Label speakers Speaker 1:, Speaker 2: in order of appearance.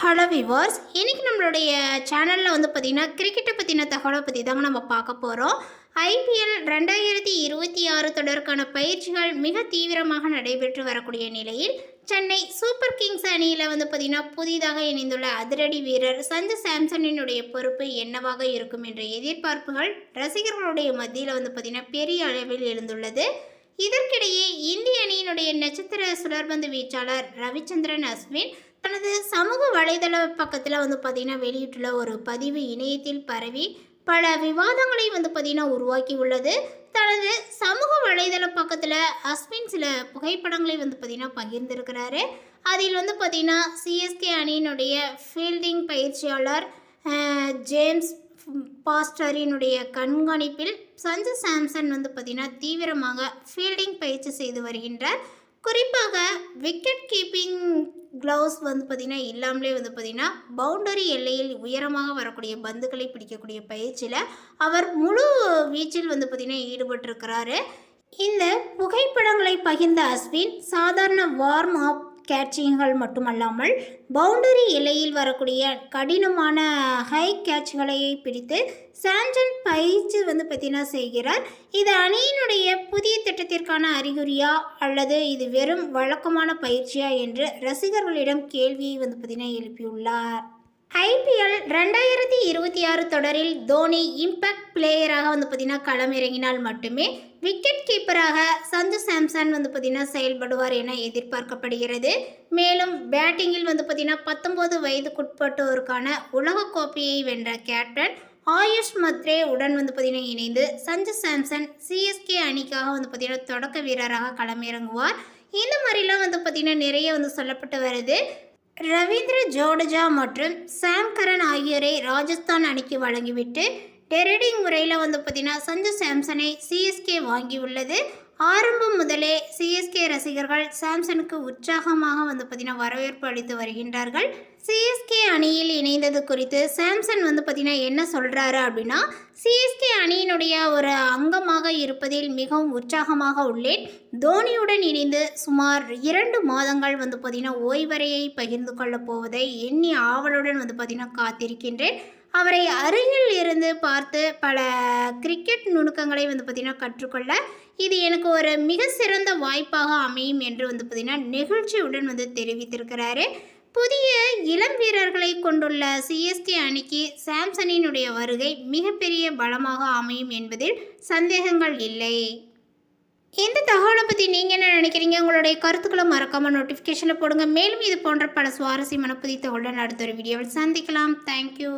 Speaker 1: Hello viewers, இன்றைக்கி நம்மளுடைய சேனலில் வந்து பார்த்திங்கன்னா கிரிக்கெட்டை பற்றின தகவலை பற்றி தாங்க நம்ம பார்க்க போகிறோம். ஐபிஎல் 2026 தொடருக்கான பயிற்சிகள் மிக தீவிரமாக நடைபெற்று வரக்கூடிய நிலையில் சென்னை சூப்பர் கிங்ஸ் அணியில் வந்து பார்த்திங்கன்னா புதிதாக இணைந்துள்ள அதிரடி வீரர் சஞ்சு சாம்சனினுடைய பொறுப்பு என்னவாக இருக்கும் என்ற எதிர்பார்ப்புகள் ரசிகர்களுடைய மத்தியில் வந்து பார்த்திங்கன்னா பெரிய அளவில் எழுந்துள்ளது. இதற்கிடையே இந்திய அணியினுடைய நட்சத்திர சுழற்பந்து வீச்சாளர் ரவிச்சந்திரன் அஸ்வின் தனது சமூக வலைதள பக்கத்தில் வந்து பார்த்திங்கன்னா வெளியிட்டுள்ள ஒரு பதிவு இணையத்தில் பரவி பல விவாதங்களை வந்து பார்த்திங்கன்னா உருவாக்கி உள்ளது. தனது சமூக வலைதள பக்கத்தில் அஸ்வின் சில புகைப்படங்களை வந்து பார்த்திங்கன்னா பகிர்ந்திருக்கிறாரு. அதில் வந்து பார்த்திங்கன்னா சிஎஸ்கே அணியினுடைய ஃபீல்டிங் பயிற்சியாளர் ஜேம்ஸ் பாஸ்டரினுடைய கண்காணிப்பில் சஞ்சு சாம்சன் வந்து பார்த்திங்கன்னா தீவிரமாக ஃபீல்டிங் பயிற்சி செய்து வருகின்றார். குறிப்பாக விக்கெட் கீப்பிங் க்ளவுஸ் வந்து பார்த்திங்கன்னா இல்லாமலே வந்து பார்த்திங்கன்னா பவுண்டரி எல்லையில் உயரமாக வரக்கூடிய பந்துகளை பிடிக்கக்கூடிய பயிற்சியில் அவர் முழு வீச்சில் வந்து பார்த்திங்கன்னா ஈடுபட்டிருக்கிறாரு. இந்த புகைப்படங்களை பகிர்ந்த அஸ்வின் சாதாரண வார்ம் அப் கேட்சிங்கள் மட்டுமல்லாமல் பவுண்டரி எல்லையில் வரக்கூடிய கடினமான ஹை கேட்ச்களை பிடித்து சாம்சன் பயிற்சி வந்து பார்த்திங்கன்னா செய்கிறார். இது அணியினுடைய புதிய திட்டத்திற்கான அறிகுறியா அல்லது இது வெறும் வழக்கமான பயிற்சியா என்று ரசிகர்களிடம் கேள்வியை வந்து பார்த்திங்கன்னா எழுப்பியுள்ளார். ஐபிஎல் 2026 தொடரில் தோனி இம்பேக்ட் பிளேயராக வந்து பார்த்திங்கன்னா களமிறங்கினால் மட்டுமே விக்கெட் கீப்பராக சஞ்சு சாம்சன் வந்து பார்த்திங்கன்னா செயல்படுவார் என எதிர்பார்க்கப்படுகிறது. மேலும் பேட்டிங்கில் வந்து பார்த்திங்கன்னா 19 வயதுக்குட்பட்டோருக்கான உலகக்கோப்பையை வென்ற கேப்டன் ஆயுஷ் மத்ரே உடன் வந்து பார்த்திங்கன்னா இணைந்து சஞ்சு சாம்சன் சிஎஸ்கே அணிக்காக வந்து பார்த்திங்கன்னா தொடக்க வீரராக களமிறங்குவார். இந்த மாதிரிலாம் வந்து பார்த்திங்கன்னா நிறைய வந்து சொல்லப்பட்டு வருது. ரவீந்திர ஜடேஜா மற்றும் சாம் கரன் ஆகியோரை ராஜஸ்தான் அணிக்கு வழங்கிவிட்டு டெரடிங் முறையில் வந்து பார்த்திங்கன்னா சஞ்சு சாம்சனை சிஎஸ்கே வாங்கியுள்ளது. ஆரம்பம் முதலே சிஎஸ்கே ரசிகர்கள் சாம்சனுக்கு உற்சாகமாக வந்து பார்த்திங்கன்னா வரவேற்பு அளித்து வருகின்றார்கள். சிஎஸ்கே அணியில் இணைந்தது குறித்து சாம்சன் வந்து பார்த்திங்கன்னா என்ன சொல்கிறாரு அப்படின்னா, சிஎஸ்கே அணியினுடைய ஒரு அங்கமாக இருப்பதில் மிகவும் உற்சாகமாக உள்ளேன். தோனியுடன் இணைந்து சுமார் 2 மாதங்கள் வந்து பார்த்திங்கன்னா ஓய்வறையை பகிர்ந்து கொள்ளப் போவதை எண்ணி ஆவலுடன் வந்து பார்த்திங்கன்னா காத்திருக்கின்றேன். அவரை அருகில் இருந்து பார்த்து பல கிரிக்கெட் நுணுக்கங்களை வந்து பார்த்திங்கன்னா கற்றுக்கொள்ள இது எனக்கு ஒரு மிக சிறந்த வாய்ப்பாக அமையும் என்று வந்து பார்த்திங்கன்னா நெகிழ்ச்சியுடன் வந்து தெரிவித்திருக்கிறாரு. புதிய இளம் வீரர்களை கொண்டுள்ள சிஎஸ்கே அணிக்கு சாம்சனினுடைய வருகை மிகப்பெரிய பலமாக அமையும் என்பதில் சந்தேகங்கள் இல்லை. இந்த தகவலை பற்றி நீங்கள் என்ன நினைக்கிறீங்க? உங்களுடைய கருத்துக்களை மறக்காமல் நோட்டிஃபிகேஷனில் போடுங்க. மேலும் இது போன்ற பல சுவாரஸ்யமான புதிய தகவலுடன் அடுத்த ஒரு வீடியோவில் சந்திக்கலாம். தேங்க்யூ.